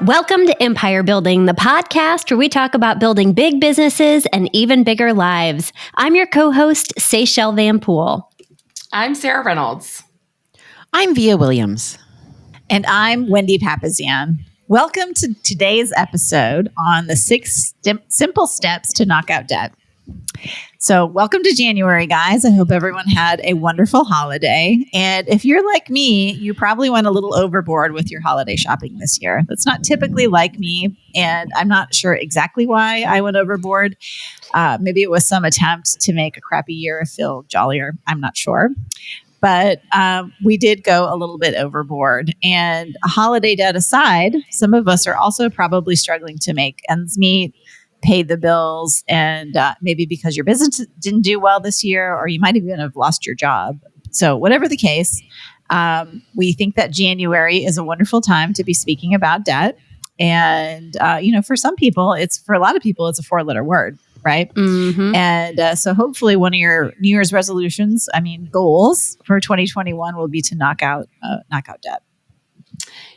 Welcome to Empire Building, the podcast where we talk about building big businesses and even bigger lives. I'm your co-host, Seychelle Van Poel. I'm Sarah Reynolds. I'm Via Williams. And I'm Wendy Papazian. Welcome to today's episode on the 6 simple steps to knock out debt. So welcome to January, guys. I hope everyone had a wonderful holiday. And if you're like me, you probably went a little overboard with your holiday shopping this year. That's not typically like me. And I'm not sure exactly why I went overboard. Maybe it was some attempt to make a crappy year feel jollier. I'm not sure. But we did go a little bit overboard. And holiday debt aside, some of us are also probably struggling to make ends meet, pay the bills, and maybe because your business didn't do well this year, or you might even have lost your job. So whatever the case, we think that January is a wonderful time to be speaking about debt. And, for a lot of people, it's a 4-letter word, right? Mm-hmm. And so hopefully one of your New Year's resolutions, goals for 2021 will be to knock out debt.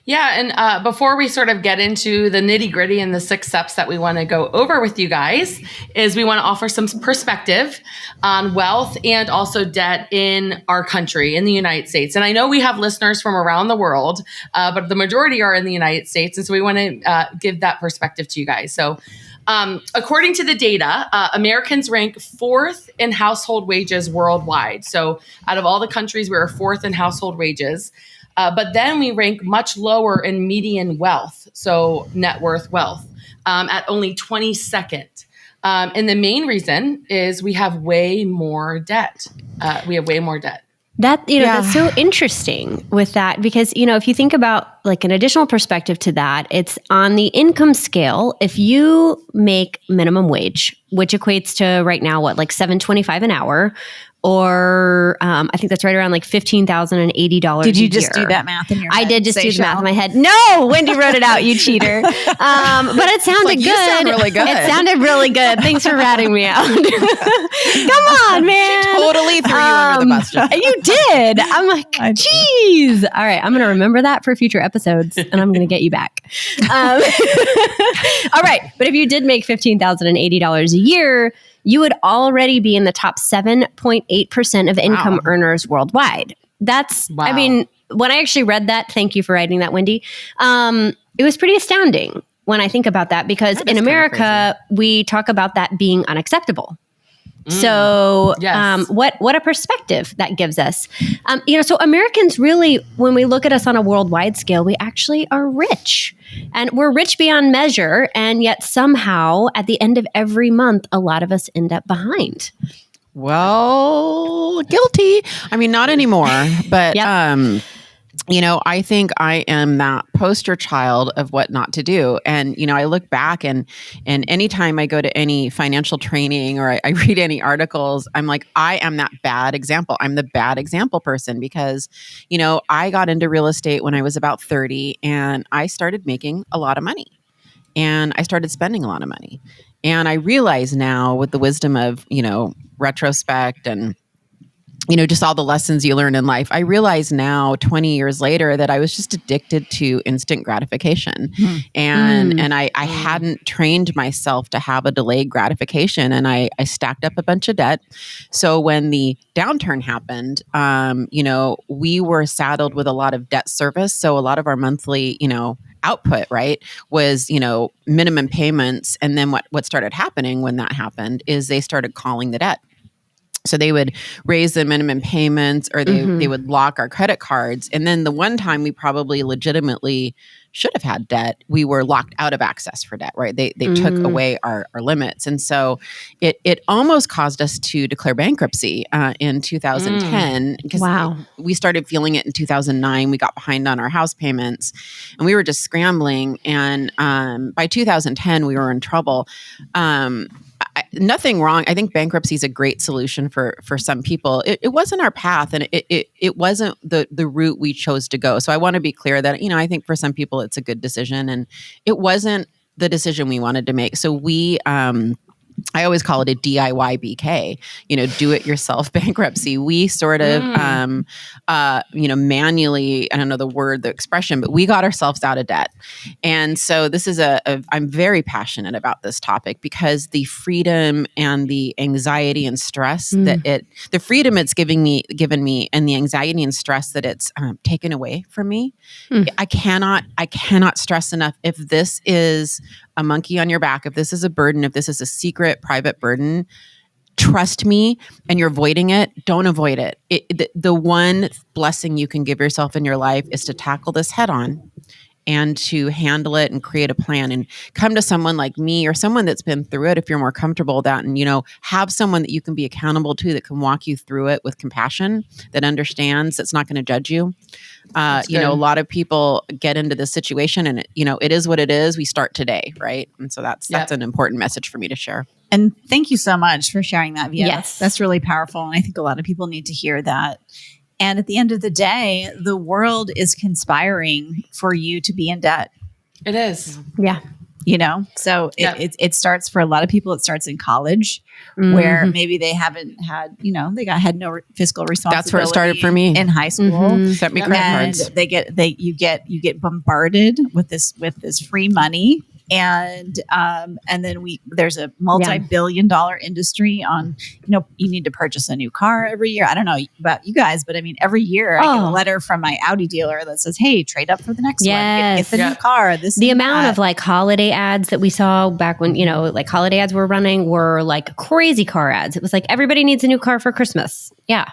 Yeah. And before we sort of get into the nitty gritty and the 6 steps that we want to go over with you guys, is we want to offer some perspective on wealth and also debt in our country, in the United States. And I know we have listeners from around the world, but the majority are in the United States. And so we want to give that perspective to you guys. So according to the data, Americans rank 4th in household wages worldwide. So out of all the countries, we're 4th in household wages. But then we rank much lower in median wealth, so net worth wealth, at only 22nd. And the main reason is we have way more debt. That's so interesting with that because, if you think about like an additional perspective to that, it's on the income scale. If you make minimum wage, which equates to right now, like $7.25 an hour, or I think that's right around like $15,080. Did you just do that math in your head? I did just do the math in my head. No, Wendy wrote it out, you cheater. But it sounded good. You sound really good. It sounded really good. Thanks for ratting me out. Come on, man. She totally threw you under the bus. You did. I'm like, geez. All right, I'm going to remember that for future episodes, and I'm going to get you back. All right, but if you did make $15,080 a year, you would already be in the top 7.8% of income earners worldwide. That's, wow. When I actually read that, thank you for writing that, Wendy. It was pretty astounding when I think about that because in America, we talk about that being unacceptable. So yes. What a perspective that gives us. So Americans really, when we look at us on a worldwide scale, we actually are rich. And we're rich beyond measure. And yet somehow at the end of every month, a lot of us end up behind. Well, guilty. Not anymore. But, Yep. I think I am that poster child of what not to do. And, I look back and anytime I go to any financial training or I read any articles, I'm like, I am that bad example. I'm the bad example person because, I got into real estate when I was about 30 and I started making a lot of money and I started spending a lot of money. And I realize now with the wisdom of, retrospect and just all the lessons you learn in life. I realize now, 20 years later, that I was just addicted to instant gratification. And I hadn't trained myself to have a delayed gratification. And I stacked up a bunch of debt. So when the downturn happened, we were saddled with a lot of debt service. So a lot of our monthly, output, right, was, minimum payments. And then what started happening when that happened is they started calling the debt. So they would raise the minimum payments or they would lock our credit cards. And then the one time we probably legitimately should have had debt, we were locked out of access for debt, right? They took away our limits. And so it almost caused us to declare bankruptcy in 2010 because we started feeling it in 2009. We got behind on our house payments and we were just scrambling. And by 2010, we were in trouble. Nothing wrong. I think bankruptcy is a great solution for some people. It wasn't our path and it wasn't the route we chose to go. So I want to be clear that, I think for some people it's a good decision and it wasn't the decision we wanted to make. So we I always call it a DIY BK, do it yourself bankruptcy. We sort of, manually, I don't know the expression, but we got ourselves out of debt. And so this is I'm very passionate about this topic because the freedom and the anxiety and stress the freedom it's given me and the anxiety and stress that it's taken away from me. I cannot stress enough, if this is a monkey on your back, if this is a burden, if this is a secret, private burden, trust me, and you're avoiding it, don't avoid it. The one blessing you can give yourself in your life is to tackle this head on and to handle it and create a plan and come to someone like me or someone that's been through it if you're more comfortable with that, and, have someone that you can be accountable to that can walk you through it with compassion, that understands, that's not going to judge you. A lot of people get into this situation and, it is what it is. We start today, right? And so that's an important message for me to share. And thank you so much for sharing that, Via. Yes. That's really powerful. And I think a lot of people need to hear that. And at the end of the day, the world is conspiring for you to be in debt. It is. Yeah. So it starts for a lot of people. It starts in college where maybe they haven't had, had no fiscal responsibility. That's where it started for me in high school. Sent me credit cards. You get bombarded with this free money. And then there's a multi-billion-dollar industry on, you need to purchase a new car every year. I don't know about you guys, but I mean, every year I get a letter from my Audi dealer that says, "Hey, trade up for the next one. Get the new car." The amount of holiday ads that we saw back when, holiday ads were running were like crazy car ads. It was like, everybody needs a new car for Christmas. Yeah.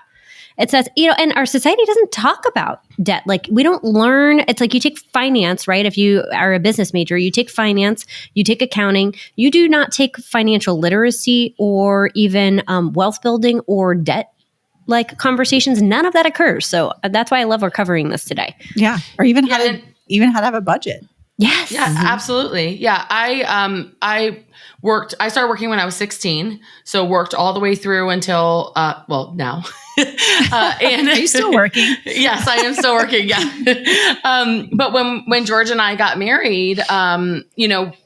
It says, and our society doesn't talk about debt. Like, we don't learn. It's like you take finance, right? If you are a business major, you take finance, you take accounting. You do not take financial literacy or even wealth building or debt conversations. None of that occurs. So that's why I love we're covering this today. Yeah. Or even how to have a budget. Yes. Yeah, absolutely. Yeah. I started working when I was 16. So worked all the way through until, now. And are you still working? Yes, I am still working. Yeah. But when George and I got married,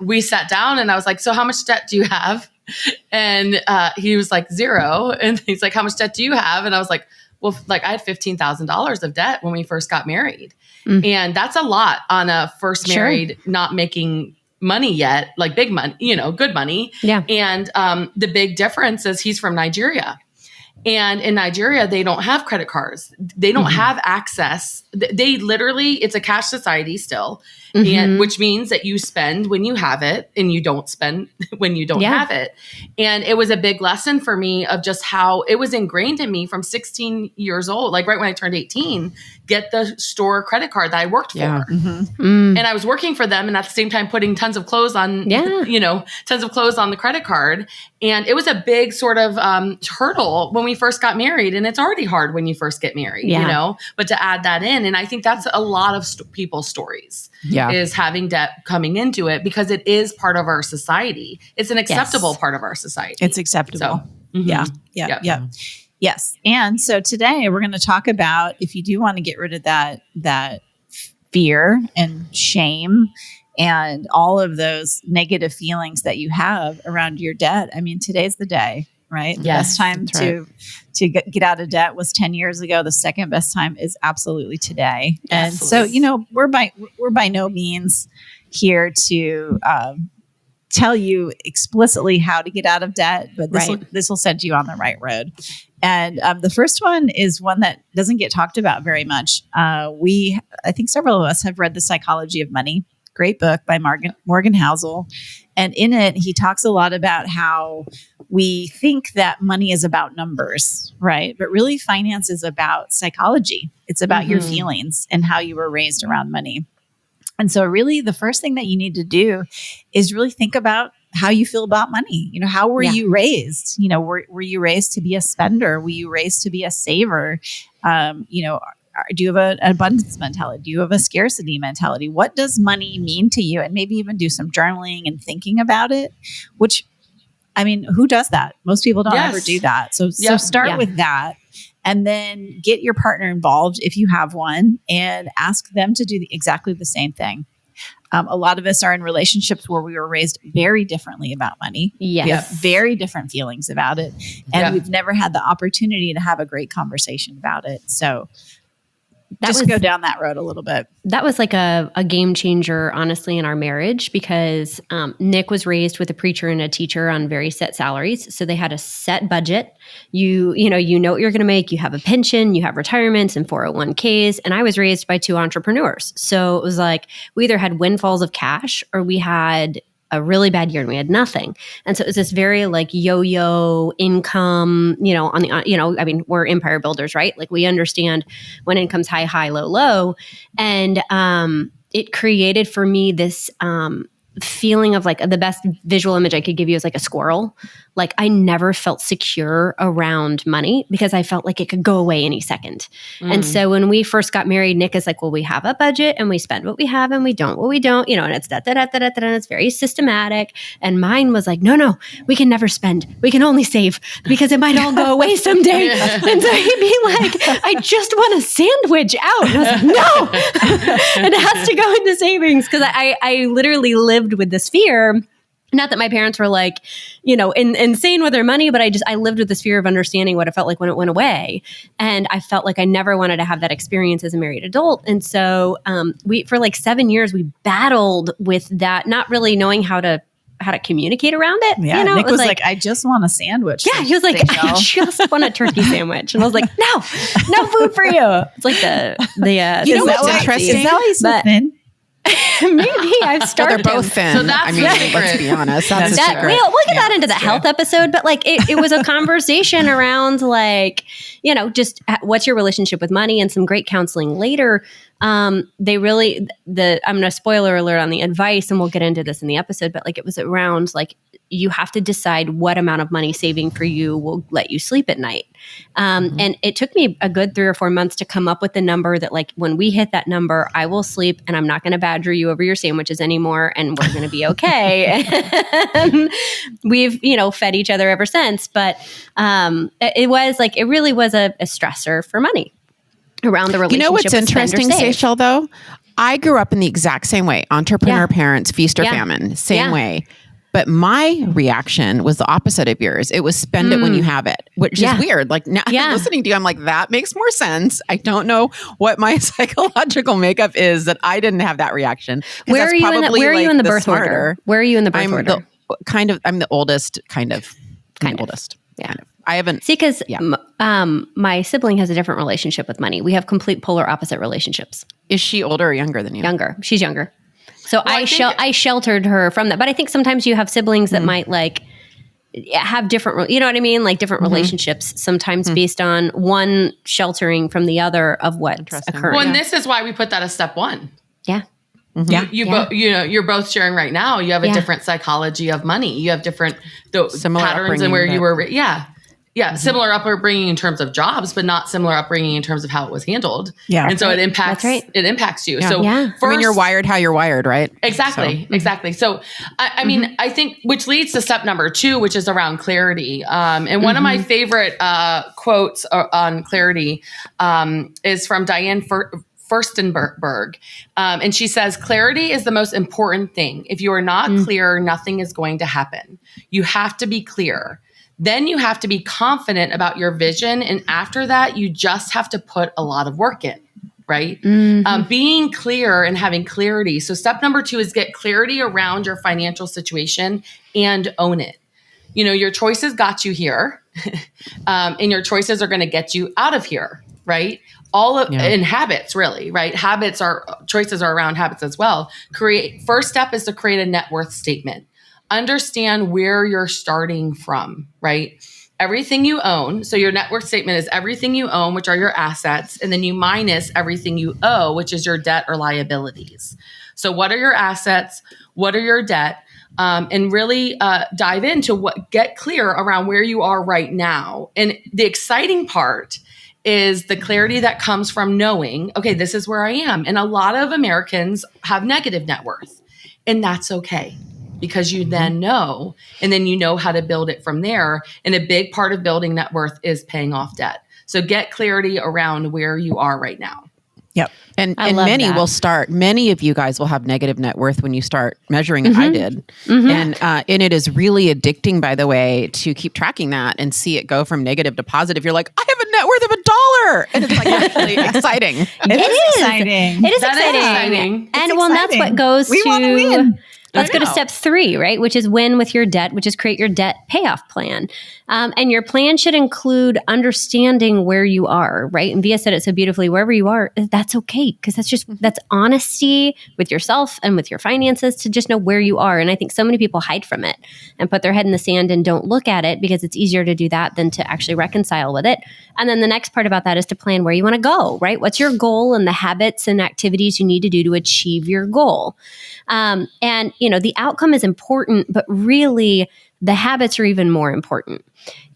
we sat down and I was like, "So how much debt do you have?" And he was like, "0." And he's like, "How much debt do you have?" And I was like, "Well, I had $15,000 of debt when we first got married." And that's a lot on a first married, not making money yet, big money, good money. Yeah. And the big difference is he's from Nigeria. And in Nigeria, they don't have credit cards. They don't have access. They literally, it's a cash society still, and which means that you spend when you have it and you don't spend when you don't have it. And it was a big lesson for me of just how it was ingrained in me from 16 years old, right when I turned 18, get the store credit card that I worked for. And I was working for them and at the same time putting tons of clothes on, tons of clothes on the credit card. And it was a big sort of hurdle when we first got married. And it's already hard when you first get married, but to add that in. And I think that's a lot of people's stories is having debt coming into it because it is part of our society. It's an acceptable part of our society. It's acceptable. So, Yes. And so today we're going to talk about, if you do want to get rid of that fear and shame and all of those negative feelings that you have around your debt. I mean, today's the day, right? The best time to get out of debt was 10 years ago. The second best time is absolutely today. And so, we're by no means here to tell you explicitly how to get out of debt, but this will send you on the right road. And the first one is one that doesn't get talked about very much. I think several of us have read The Psychology of Money. Great book by Morgan Housel. And in it, he talks a lot about how we think that money is about numbers, right? But really, finance is about psychology. It's about your feelings and how you were raised around money. And so really, the first thing that you need to do is really think about how you feel about money. How were you raised? Were you raised to be a spender? Were you raised to be a saver? Do you have an abundance mentality? Do you have a scarcity mentality? What does money mean to you? And maybe even do some journaling and thinking about it, which, I mean, who does that? Most people don't ever do that. So start with that. And then get your partner involved if you have one and ask them to do exactly the same thing. A lot of us are in relationships where we were raised very differently about money. Yes. We have very different feelings about it. And we've never had the opportunity to have a great conversation about it. So just go down that road a little bit. That was like a game changer, honestly, in our marriage, because Nick was raised with a preacher and a teacher on very set salaries. So they had a set budget. You know what you're going to make. You have a pension, you have retirements and 401ks. And I was raised by two entrepreneurs. So it was like we either had windfalls of cash or we had a really bad year and we had nothing. And so it was this very like yo-yo income, we're empire builders, right? Like we understand when income's high, high, low, low. And it created for me this feeling of like the best visual image I could give you is like a squirrel. Like I never felt secure around money because I felt like it could go away any second. And so when we first got married, Nick is like, well, we have a budget and we spend what we have and we don't what we don't, and it's and it's very systematic. And mine was like, no, we can never spend. We can only save because it might all go away someday. And so he'd be like, I just want a sandwich out. And I was like, no, and it has to go into savings because I literally lived with this fear. Not that my parents were like, insane with their money, but I lived with this fear of understanding what it felt like when it went away. And I felt like I never wanted to have that experience as a married adult. And so for like 7 years, we battled with that, not really knowing how to communicate around it. Yeah, Nick was like, I just want a sandwich. Yeah, he was like, I just want a turkey sandwich. And I was like, no food for you. It's like what's interesting? Is that why he's so thin? Maybe I've started. They're both thin. So that's let's be honest. That's the secret. We'll get that into the health episode, but like it was a conversation around like, just what's your relationship with money and some great counseling later. I'm going to spoiler alert on the advice and we'll get into this in the episode, but like it was around like, you have to decide what amount of money saving for you will let you sleep at night. And it took me a good 3 or 4 months to come up with the number that like, when we hit that number, I will sleep and I'm not going to badger you over your sandwiches anymore. And we're going to be okay. And we've, fed each other ever since. But it really was a stressor for money around the relationship. You know what's interesting, Seychelle, though? I grew up in the exact same way. Entrepreneur parents, feast or famine, same way. But my reaction was the opposite of yours. It was spend it when you have it, which is weird. Like now listening to you, I'm like, that makes more sense. I don't know what my psychological makeup is that I didn't have that reaction. Where are you in the birth order? Where are you in the birth order? I'm the oldest, kind of oldest. Yeah. Kind of. I haven't. See, because my sibling has a different relationship with money. We have complete polar opposite relationships. Is she older or younger than you? Younger. She's younger. So I sheltered her from that. But I think sometimes you have siblings that might like have different, you know what I mean? Like different relationships, sometimes based on one sheltering from the other of what's occurring. Well, and this is why we put that as step one. Yeah. You're both sharing right now. You have a different psychology of money. You have different patterns and where you were. Similar upbringing in terms of jobs, but not similar upbringing in terms of how it was handled. Yeah, and so it impacts. That's right. It impacts you. Yeah. So first, you're wired how you're wired, right? Exactly. So I mean, I think which leads to step number 2, which is around clarity. And one of my favorite quotes on clarity is from Diane Furstenberg. And she says, clarity is the most important thing. If you are not clear, nothing is going to happen. You have to be clear. Then you have to be confident about your vision. And after that, you just have to put a lot of work in, right? Being clear and having clarity. So step number 2 is get clarity around your financial situation and own it. Your choices got you here and your choices are going to get you out of here, right? In habits, really, right? Choices are around habits as well. First step is to create a net worth statement. Understand where you're starting from, right? Everything you own. So your net worth statement is everything you own, which are your assets, and then you minus everything you owe, which is your debt or liabilities. So what are your assets? What are your debt? And really dive into get clear around where you are right now. And the exciting part is the clarity that comes from knowing, okay, this is where I am. And a lot of Americans have negative net worth, and that's okay. Because you then know, and then you know how to build it from there. And a big part of building net worth is paying off debt. So get clarity around where you are right now. Yep. And love many that. many of you guys will have negative net worth when you start measuring it. I did. And it is really addicting, by the way, to keep tracking that and see it go from negative to positive. You're like, I have a net worth of $1. And it's like actually exciting. It is exciting. It is That is exciting. exciting. And It's well, that's exciting. what goes We wanna to. win. Let's I go to know. step 3, right? Which is win with your debt, which is create your debt payoff plan. And your plan should include understanding where you are, right? And Via said it so beautifully, wherever you are, that's okay. Because that's honesty with yourself and with your finances to just know where you are. And I think so many people hide from it and put their head in the sand and don't look at it because it's easier to do that than to actually reconcile with it. And then the next part about that is to plan where you want to go, right? What's your goal and the habits and activities you need to do to achieve your goal? And the outcome is important, but really the habits are even more important.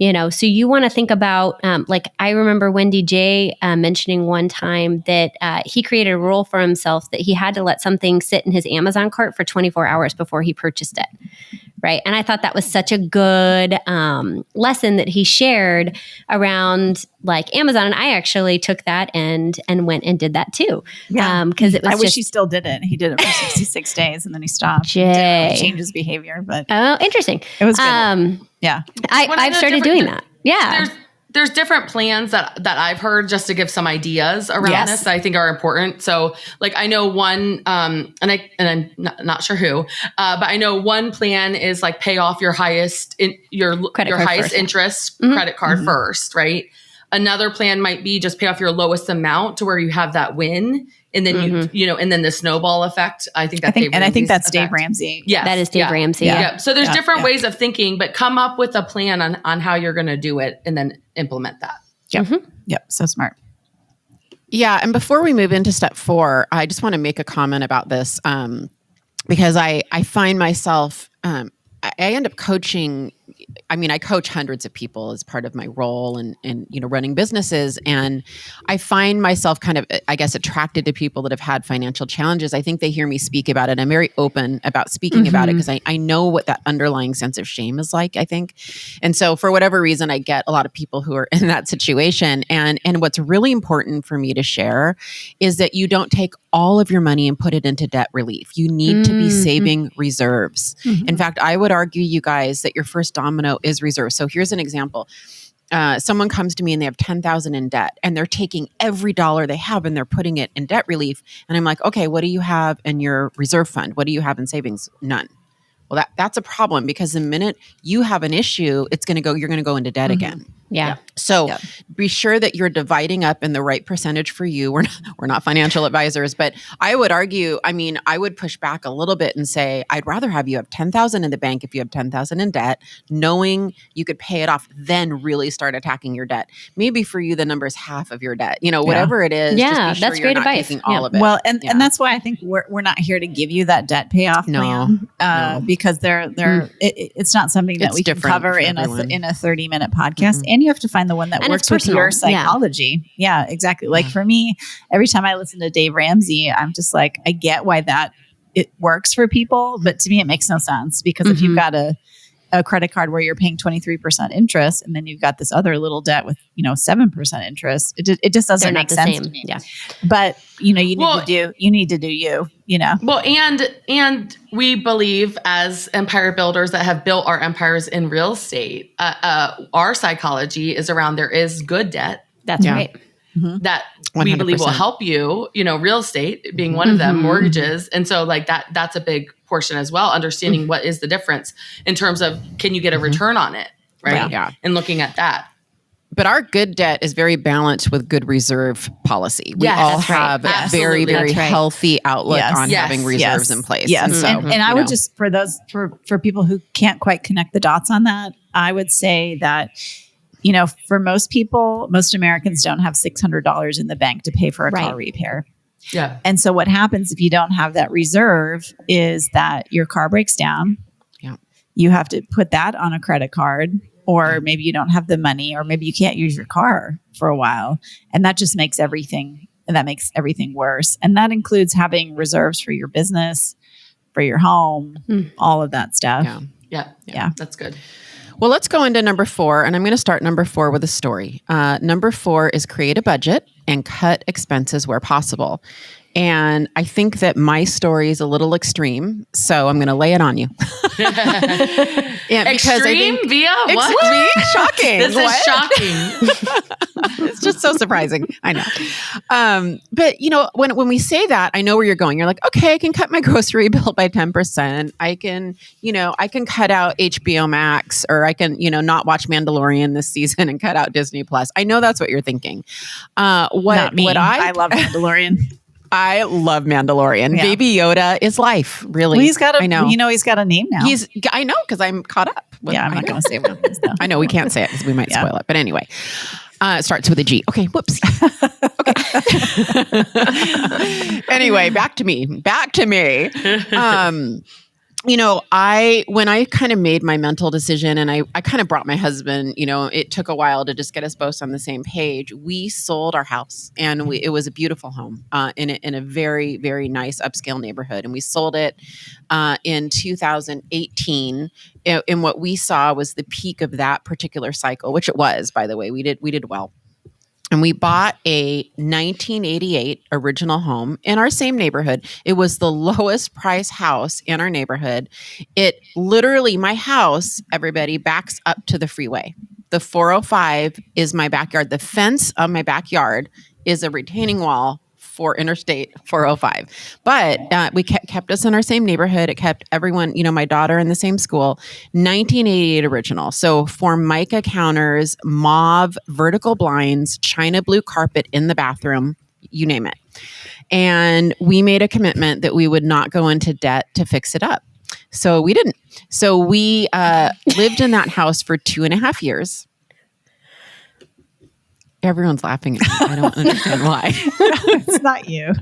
So you want to think about, I remember Wendy J mentioning one time that he created a rule for himself that he had to let something sit in his Amazon cart for 24 hours before he purchased it. Right. And I thought that was such a good lesson that he shared around like Amazon. And I actually took that and went and did that too. Yeah. Because it was I wish he still did it. He did it for 66 days and then he stopped. Jay. Didn't really change his behavior, but Oh, interesting. it was good. Yeah. I've started doing that. Yeah. There's different plans that I've heard just to give some ideas around this that I think are important. So like I know one, and I'm not sure who, but I know one plan is like pay off your highest highest interest credit card first, right? Another plan might be just pay off your lowest amount to where you have that win. And then and then the snowball effect. I think that's Dave Ramsey. Yes. That is Dave Ramsey. Yeah. So there's different ways of thinking, but come up with a plan on how you're going to do it and then implement that. Yep. Yep. So smart. Yeah. And before we move into step 4, I just want to make a comment about this because I find myself, I end up coaching. I mean, I coach hundreds of people as part of my role and running businesses. And I find myself kind of, I guess, attracted to people that have had financial challenges. I think they hear me speak about it. I'm very open about speaking about it because I know what that underlying sense of shame is like, I think. And so for whatever reason, I get a lot of people who are in that situation. And what's really important for me to share is that you don't take all of your money and put it into debt relief. You need to be saving reserves. In fact, I would argue, you guys, that your first domino is reserves. So here's an example. Someone comes to me and they have $10,000 in debt and they're taking every dollar they have and they're putting it in debt relief. And I'm like, okay, what do you have in your reserve fund? What do you have in savings? None. Well, that's a problem because the minute you have an issue, you're going to go into debt again. Yeah. So be sure that you're dividing up in the right percentage for you. We're not financial advisors, but I would argue, I would push back a little bit and say, I'd rather have you have 10,000 in the bank if you have 10,000 in debt, knowing you could pay it off, then really start attacking your debt. Maybe for you, the number is half of your debt, whatever it is. Yeah, just be sure that's you're great not advice. taking all of it. Well, and that's why I think we're not here to give you that debt payoff plan because it's not something that It's we can different cover for in everyone. a 30-minute podcast. And you have to find the one that And works it's with personal. your psychology. Yeah, exactly. Like for me, every time I listen to Dave Ramsey, I'm just like, I get why it works for people, but to me it makes no sense because if you've got a credit card where you're paying 23% interest and then you've got this other little debt with 7% interest, it just doesn't make sense to me. Yeah. But you need to do you. Well, and we believe as empire builders that have built our empires in real estate, our psychology is around there is good debt. That's right. That we believe will 100%. help you, real estate being one of them, mortgages. And so like that's a big portion as well, understanding what is the difference in terms of can you get a return on it, right? Yeah. And looking at that. But our good debt is very balanced with good reserve policy. We Yes, all that's right. have a very, Absolutely. very That's right. healthy outlook on Yes. having reserves in place. Yes. And so, And I would just, for people who can't quite connect the dots on that, I would say that, for most people, most Americans don't have $600 in the bank to pay for a car repair. Yeah. And so what happens if you don't have that reserve is that your car breaks down. Yeah. You have to put that on a credit card, or maybe you don't have the money, or maybe you can't use your car for a while. And that just makes everything worse. And that includes having reserves for your business, for your home, all of that stuff. yeah. Yeah. That's good. Well, let's go into number 4, and I'm going to start number 4 with a story. Number 4 is create a budget and cut expenses where possible. And I think that my story is a little extreme, so I'm going to lay it on you. Extreme via what? Extreme? Shocking. This is shocking. It's just so surprising. I know. But when we say that, I know where you're going. You're like, okay, I can cut my grocery bill by 10%. I can cut out HBO Max, or I can, not watch Mandalorian this season and cut out Disney Plus. I know that's what you're thinking. Not me. I love Mandalorian. I love Mandalorian. Yeah. Baby Yoda is life, really. Well, he's got he's got a name now. I know, because I'm caught up. I'm not going to say what it is, though. I know we can't say it because we might spoil it. But anyway, it starts with a G. Okay, whoops. Okay. Anyway, back to me. When I kind of made my mental decision, and I kind of brought my husband, it took a while to just get us both on the same page. We sold our house, and it was a beautiful home in a very, very nice upscale neighborhood. And we sold it in 2018. And what we saw was the peak of that particular cycle, which it was, by the way. We did well. And we bought a 1988 original home in our same neighborhood. It was the lowest price house in our neighborhood. It literally, my house, everybody, backs up to the freeway. The 405 is my backyard. The fence of my backyard is a retaining wall for Interstate 405. But we kept us in our same neighborhood. It kept everyone, my daughter in the same school. 1988 original. So Formica counters, mauve vertical blinds, china blue carpet in the bathroom, you name it. And we made a commitment that we would not go into debt to fix it up. So we didn't. So we lived in that house for 2.5 years. Everyone's laughing at me. I don't understand why. It's not you.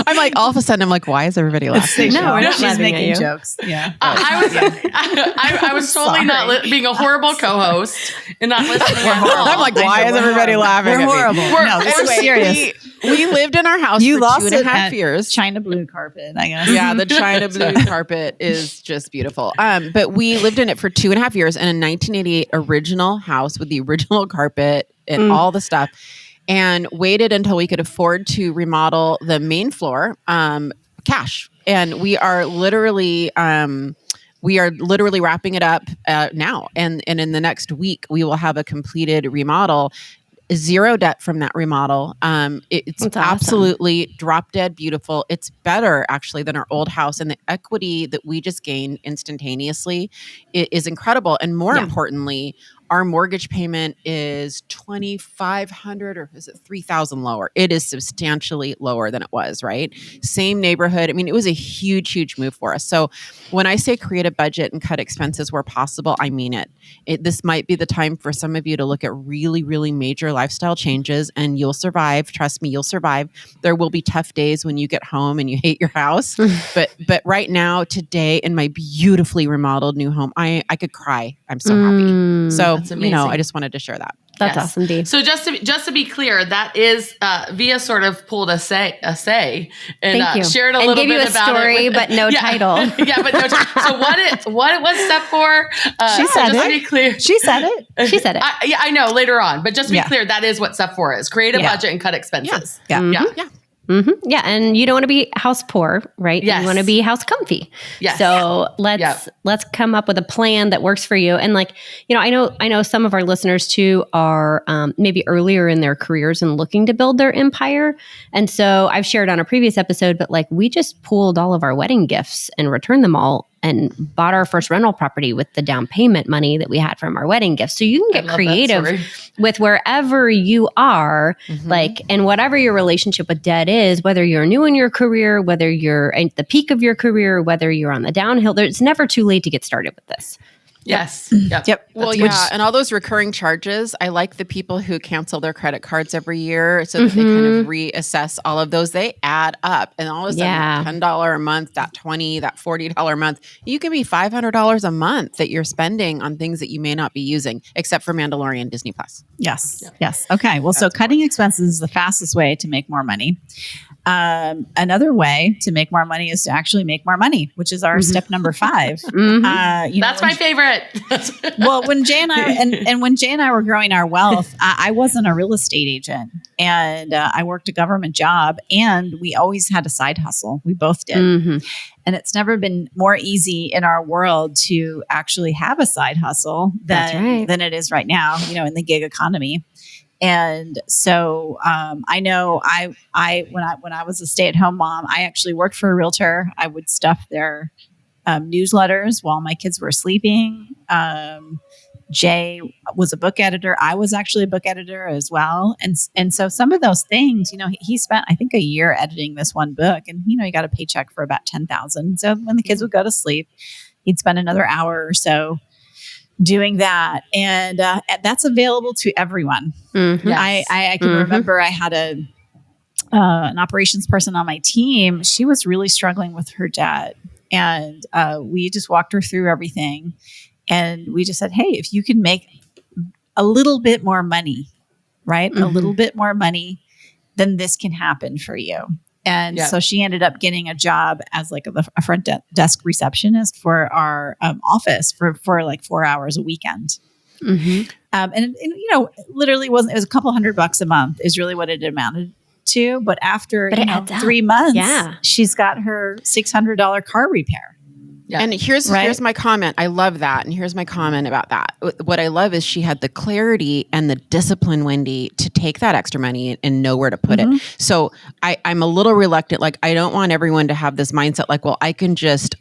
I'm like, all of a sudden, I'm like, why is everybody laughing? No, we're not She's making you. jokes. Yeah. I was totally not being a horrible co-host and not listening. I'm like, why is everybody laughing at me? We're horrible. This is serious. We lived in our house You for lost 2.5 years. China blue carpet, I guess. Yeah, the china blue carpet is just beautiful. But we lived in it for 2.5 years in a 1988 original house with the original carpet and all the stuff, and waited until we could afford to remodel the main floor, cash. And we are literally wrapping it up now. And in the next week, we will have a completed remodel. 0 debt from that remodel. It's That's absolutely drop dead beautiful. It's better actually than our old house, and the equity that we just gained instantaneously is incredible. And more importantly, our mortgage payment is $2,500 or is it $3,000 lower? It is substantially lower than it was, right? Same neighborhood. I mean, it was a huge, huge move for us. So when I say create a budget and cut expenses where possible, I mean it. This might be the time for some of you to look at really, really major lifestyle changes, and you'll survive. Trust me, you'll survive. There will be tough days when you get home and you hate your house. But right now, today, in my beautifully remodeled new home, I could cry. I'm so happy. So, I just wanted to share that. That's awesome, Dee. So just to be clear, that is Via sort of pulled a say and shared a little bit about story, it. But no title. Yeah, but no title. So what was step 4? She said just it. To be clear, She said it. She said it. I know later on, but just to be clear, that is what step 4 is: create a budget and cut expenses. Yeah. Mm-hmm. Yeah, and you don't want to be house poor, right? Yes. You want to be house comfy. Yes. So let's come up with a plan that works for you. And I know some of our listeners too are maybe earlier in their careers and looking to build their empire. And so I've shared on a previous episode, but we just pooled all of our wedding gifts and returned them all and bought our first rental property with the down payment money that we had from our wedding gifts. So you can get creative with wherever you are, and whatever your relationship with debt is, whether you're new in your career, whether you're at the peak of your career, whether you're on the downhill, it's never too late to get started with this. Yes. Yep. Well, and all those recurring charges, I like the people who cancel their credit cards every year so that they kind of reassess all of those. They add up, and all of a sudden, that $10 a month, that $20, that $40 a month, you can be $500 a month that you're spending on things that you may not be using, except for Mandalorian Disney Plus. Yes. Okay. Well, so cutting expenses is the fastest way to make more money. Another way to make more money is to actually make more money, which is our step number 5. That's my favorite. Well, when Jay and I were growing our wealth, I wasn't a real estate agent, and I worked a government job, and we always had a side hustle. We both did. And it's never been more easy in our world to actually have a side hustle than it is right now, in the gig economy. And so I know when I was a stay-at-home mom, I actually worked for a realtor. I would stuff their newsletters while my kids were sleeping. Jay was a book editor. I was actually a book editor as well. And so some of those things, he spent, I think, a year editing this one book, and, he got a paycheck for about $10,000. So when the kids would go to sleep, he'd spend another hour or so doing that. And that's available to everyone. Yes. I can remember I had an operations person on my team. She was really struggling with her debt. And we just walked her through everything. And we just said, hey, if you can make a little bit more money, right? A little bit more money, then this can happen for you. And so she ended up getting a job as like a front desk receptionist for our office for like 4 hours a weekend. And literally it was a couple $100 a month is really what it amounted to. But after 3 months, she's got her $600 car repair. Yeah. And here's my comment. I love that. And here's my comment about that. What I love is she had the clarity and the discipline, Wendy, to take that extra money and know where to put it. So I'm a little reluctant. Like, I don't want everyone to have this mindset like, well, I can just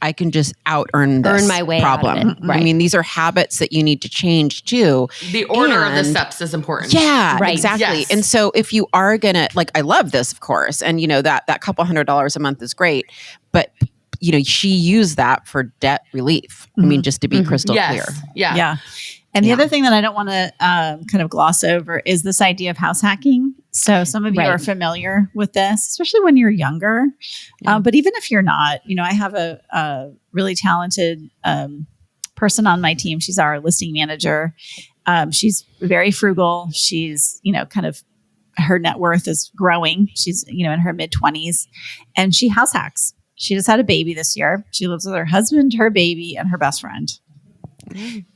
out earn my way problem. out of it. Right. I mean, these are habits that you need to change too. The order of the steps is important. Yeah, exactly. Yes. And so if you are gonna, like, I love this, of course, and that couple $100 a month is great, but she used that for debt relief. I mean, just to be crystal clear. Yeah. And the other thing that I don't want to kind of gloss over is this idea of house hacking. So some of you are familiar with this, especially when you're younger. But even if you're not, I have a really talented person on my team. She's our listing manager. She's very frugal. She's, kind of, her net worth is growing. She's, in her mid-20s, and she house hacks. She just had a baby this year. She lives with her husband, her baby, and her best friend.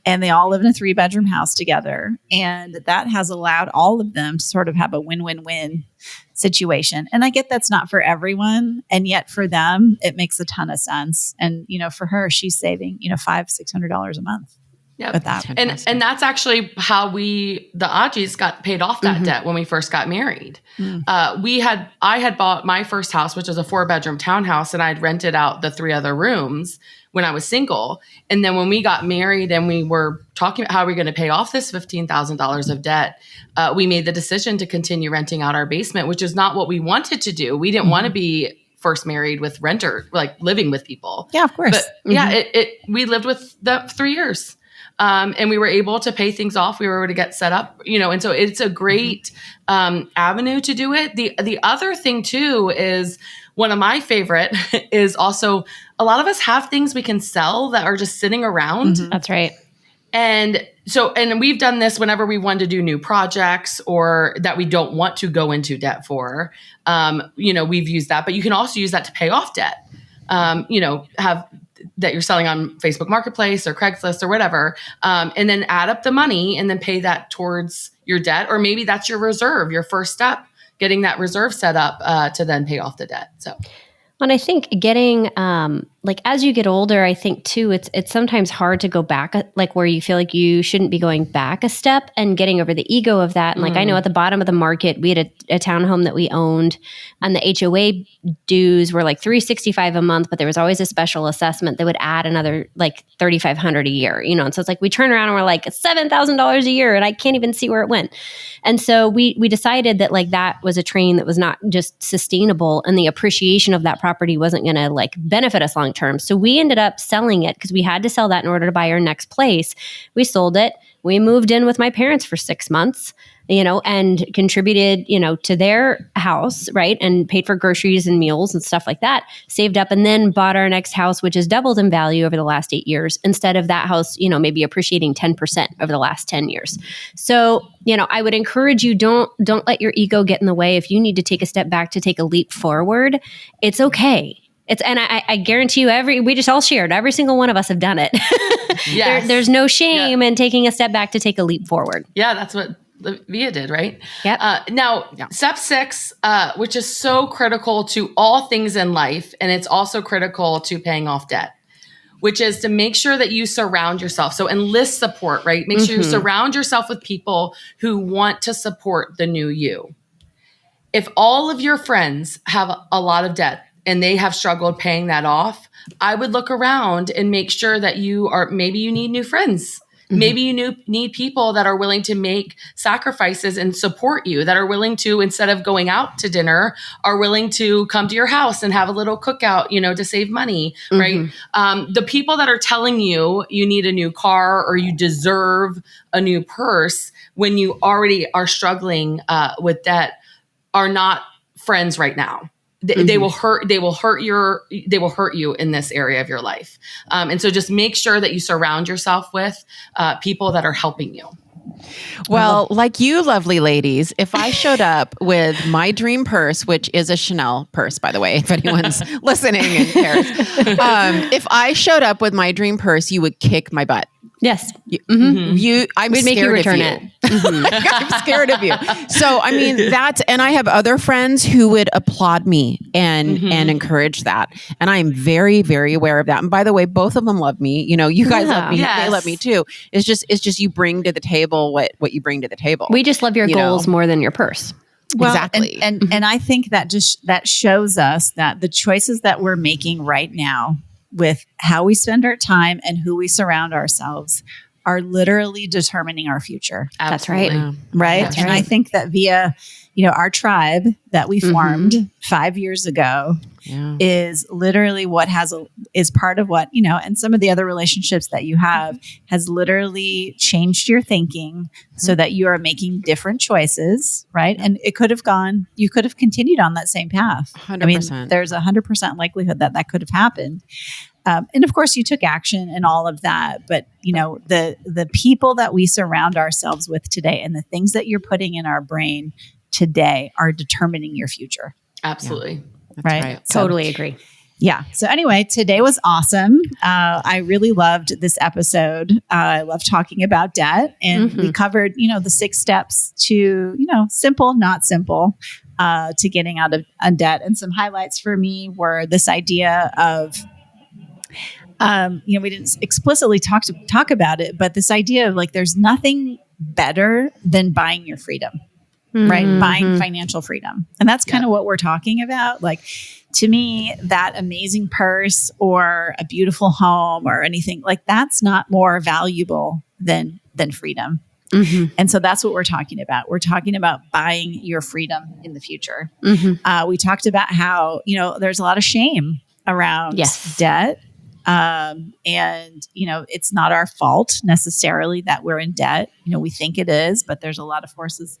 And they all live in a 3-bedroom house together. And that has allowed all of them to sort of have a win-win-win situation. And I get that's not for everyone. And yet for them, it makes a ton of sense. And, for her, she's saving, $500-$600 a month. Yeah, with that. And that's actually how the Ajis got paid off that debt when we first got married. I had bought my first house, which was a 4-bedroom townhouse, and I'd rented out the 3 other rooms when I was single. And then when we got married and we were talking about how we're going to pay off this $15,000 of debt, we made the decision to continue renting out our basement, which is not what we wanted to do. We didn't want to be first married with renter, like living with people. Yeah, of course. But we lived with them 3 years. And we were able to pay things off. We were able to get set up, and so it's a great avenue to do it. The other thing too is one of my favorite is also a lot of us have things we can sell that are just sitting around. That's right. And we've done this whenever we want to do new projects or that we don't want to go into debt for. We've used that, but you can also use that to pay off debt. Have that you're selling on Facebook Marketplace or Craigslist or whatever, and then add up the money and then pay that towards your debt. Or maybe that's your reserve, your first step, getting that reserve set up to then pay off the debt. So, and I think getting as you get older, I think too, it's sometimes hard to go back, like where you feel like you shouldn't be going back a step and getting over the ego of that. And I know at the bottom of the market, we had a townhome that we owned, and the HOA dues were like $365 a month, but there was always a special assessment that would add another like $3,500 a year, And so it's like we turn around and we're like $7,000 a year, and I can't even see where it went. And so we decided that that was a train that was not just sustainable, and the appreciation of that property wasn't going to benefit us long term. So we ended up selling it because we had to sell that in order to buy our next place. We sold it. We moved in with my parents for 6 months. and contributed, to their house, right? And paid for groceries and meals and stuff like that, saved up, and then bought our next house, which has doubled in value over the last 8 years, instead of that house, maybe appreciating 10% over the last 10 years. So, I would encourage you, don't let your ego get in the way. If you need to take a step back to take a leap forward, it's okay. And I guarantee you, we just all shared, every single one of us have done it. Yes. There's no shame in taking a step back to take a leap forward. Yeah, that's what Via did, right? Yep. Now, step 6, which is so critical to all things in life, and it's also critical to paying off debt, which is to make sure that you surround yourself. So enlist support, right? Make sure you surround yourself with people who want to support the new you. If all of your friends have a lot of debt and they have struggled paying that off, I would look around and make sure that maybe you need new friends. Maybe you need people that are willing to make sacrifices and support you, that are willing to, instead of going out to dinner, are willing to come to your house and have a little cookout, to save money, right? The people that are telling you need a new car or you deserve a new purse when you already are struggling with debt are not friends right now. They will hurt you in this area of your life. And so just make sure that you surround yourself with people that are helping you. Well, like you lovely ladies, if I showed up with my dream purse, which is a Chanel purse, by the way, if anyone's listening and cares, if I showed up with my dream purse, you would kick my butt. Yes. I'm We'd make you scared return of you. I'm scared of you. So, I mean, and I have other friends who would applaud me and encourage that. And I'm very, very aware of that. And by the way, both of them love me. You guys love me. Yes. They love me too. It's just you bring to the table what you bring to the table. We just love your goals more than your purse. Well, exactly. And I think that that shows us that the choices that we're making right now with how we spend our time and who we surround ourselves are literally determining our future. Absolutely. That's right. Right. That's and right. I think that via, our tribe that we formed 5 years ago is literally is part of what, and some of the other relationships that you have has literally changed your thinking so that you are making different choices. Right. And you could have continued on that same path. 100%. I mean, there's 100% likelihood that could have happened. And of course you took action and all of that, but the people that we surround ourselves with today and the things that you're putting in our brain today are determining your future. Absolutely. That's right. Totally agree. Yeah. So anyway, today was awesome. I really loved this episode. I love talking about debt, and we covered, the 6 steps to, simple, not simple, to getting out of debt. And some highlights for me were this idea of, we didn't explicitly talk about it, but this idea of there's nothing better than buying your freedom, right? Buying financial freedom. And that's kind of what we're talking about. To me, that amazing purse or a beautiful home or anything that's not more valuable than freedom. And so that's what we're talking about. We're talking about buying your freedom in the future. We talked about how, there's a lot of shame around debt. And, it's not our fault necessarily that we're in debt. We think it is, but there's a lot of forces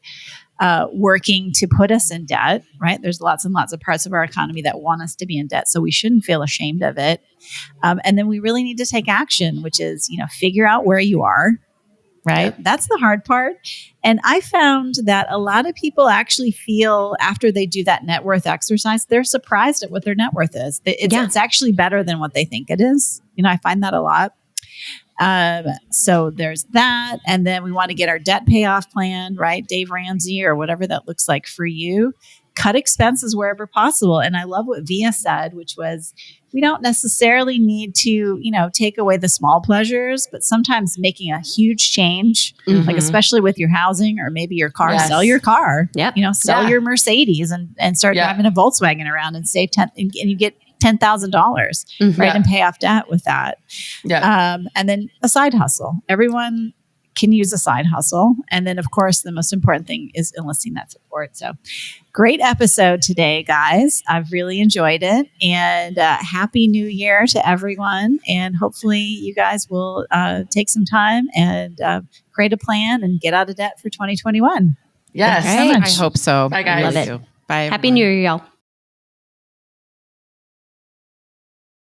working to put us in debt, right? There's lots and lots of parts of our economy that want us to be in debt. So we shouldn't feel ashamed of it. And then we really need to take action, which is, figure out where you are, right? Yep. That's the hard part. And I found that a lot of people actually feel after they do that net worth exercise, they're surprised at what their net worth is. It's actually better than what they think it is. I find that a lot. So there's that. And then we want to get our debt payoff plan, right? Dave Ramsey or whatever that looks like for you. Cut expenses wherever possible. And I love what Via said, which was, we don't necessarily need to, take away the small pleasures, but sometimes making a huge change, especially with your housing or maybe your car, sell your car, sell your Mercedes and start driving a Volkswagen around and save and you get $10,000, right? And pay off debt with that. And then a side hustle. Everyone can use a side hustle. And then of course, the most important thing is enlisting that support. So great episode today, guys. I've really enjoyed it, and happy new year to everyone. And hopefully you guys will take some time and create a plan and get out of debt for 2021. Yes. Thanks so much. I hope so. Bye, guys. I Love really it. do. Bye. Happy everyone. New Year, y'all.